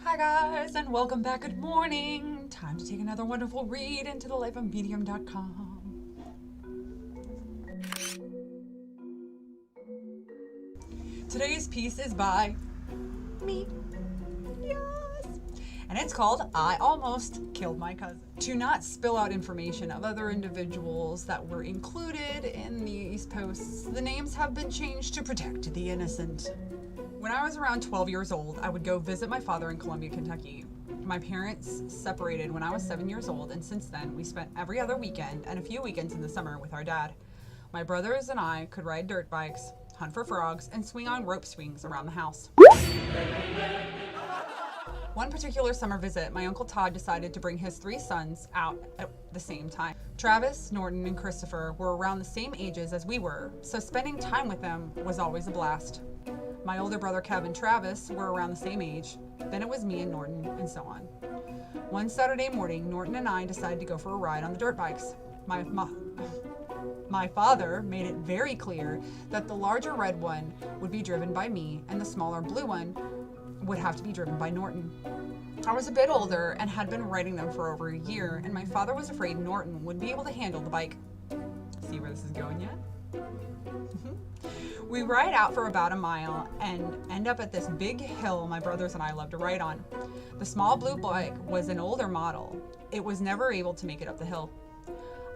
Hi guys, and welcome back. Good morning. Time to take another wonderful read into the life of medium.com. Today's piece is by me. Yes. And it's called I Almost Killed My Cousin. To not spill out information of other individuals that were included in these posts, the names have been changed to protect the innocent. When I was around 12 years old, I would go visit my father in Columbia, Kentucky. My parents separated when I was 7 years old, and since then, we spent every other weekend and a few weekends in the summer with our dad. My brothers and I could ride dirt bikes, hunt for frogs, and swing on rope swings around the house. One particular summer visit, my Uncle Todd decided to bring his 3 sons out at the same time. Travis, Norton, and Christopher were around the same ages as we were, so spending time with them was always a blast. My older brother Kev and Travis were around the same age, then it was me and Norton, and so on. One Saturday morning, Norton and I decided to go for a ride on the dirt bikes. My father made it very clear that the larger red one would be driven by me and the smaller blue one would have to be driven by Norton. I was a bit older and had been riding them for over a year, and my father was afraid Norton wouldn't be able to handle the bike. See where this is going yet? We ride out for about a mile and end up at this big hill my brothers and I love to ride on. The small blue bike was an older model. It was never able to make it up the hill.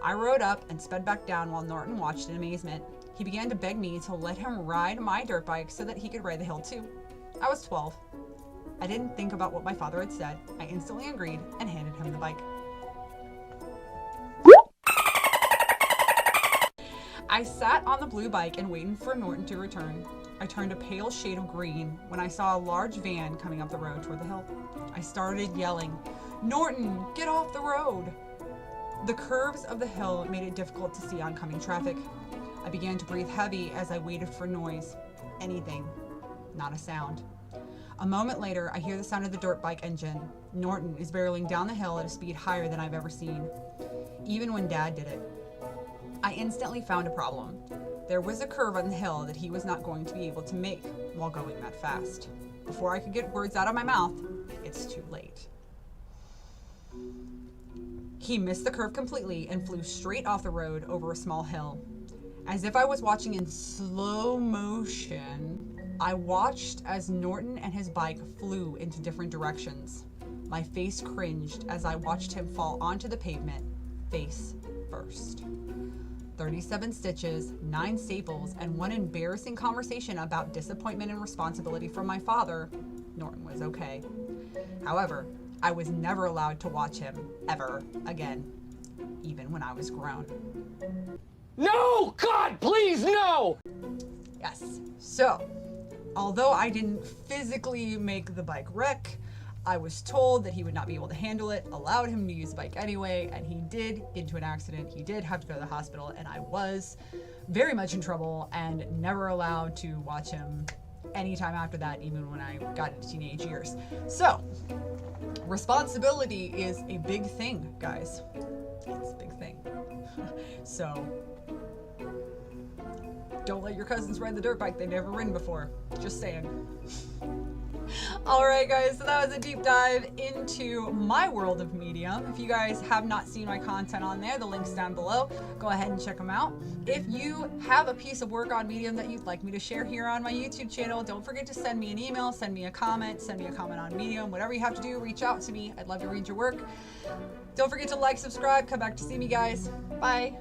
I rode up and sped back down while Norton watched in amazement. He began to beg me to let him ride my dirt bike so that he could ride the hill too. I was 12. I didn't think about what my father had said. I instantly agreed and handed him the bike. I sat on the blue bike and waited for Norton to return. I turned a pale shade of green when I saw a large van coming up the road toward the hill. I started yelling, "Norton, get off the road!" The curves of the hill made it difficult to see oncoming traffic. I began to breathe heavy as I waited for noise. Anything. Not a sound. A moment later, I hear the sound of the dirt bike engine. Norton is barreling down the hill at a speed higher than I've ever seen, even when Dad did it. I instantly found a problem. There was a curve on the hill that he was not going to be able to make while going that fast. Before I could get words out of my mouth, it's too late. He missed the curve completely and flew straight off the road over a small hill. As if I was watching in slow motion, I watched as Norton and his bike flew into different directions. My face cringed as I watched him fall onto the pavement, face first. 37 stitches, 9 staples, and one embarrassing conversation about disappointment and responsibility from my father. Norton was okay. However, I was never allowed to watch him ever again, even when I was grown. No! God, please, no! Yes, so, although I didn't physically make the bike wreck, I was told that he would not be able to handle it, allowed him to use the bike anyway, and he did get into an accident. He did have to go to the hospital, and I was very much in trouble and never allowed to watch him anytime after that, even when I got into teenage years. So, responsibility is a big thing, guys. It's a big thing. So, don't let your cousins ride the dirt bike they've never ridden before. Just saying. Alright guys, so that was a deep dive into my world of Medium. If you guys have not seen my content on there, the link's down below. Go ahead and check them out. If you have a piece of work on Medium that you'd like me to share here on my YouTube channel, don't forget to send me an email, send me a comment on Medium. Whatever you have to do, reach out to me. I'd love to read your work. Don't forget to like, subscribe, come back to see me guys. Bye.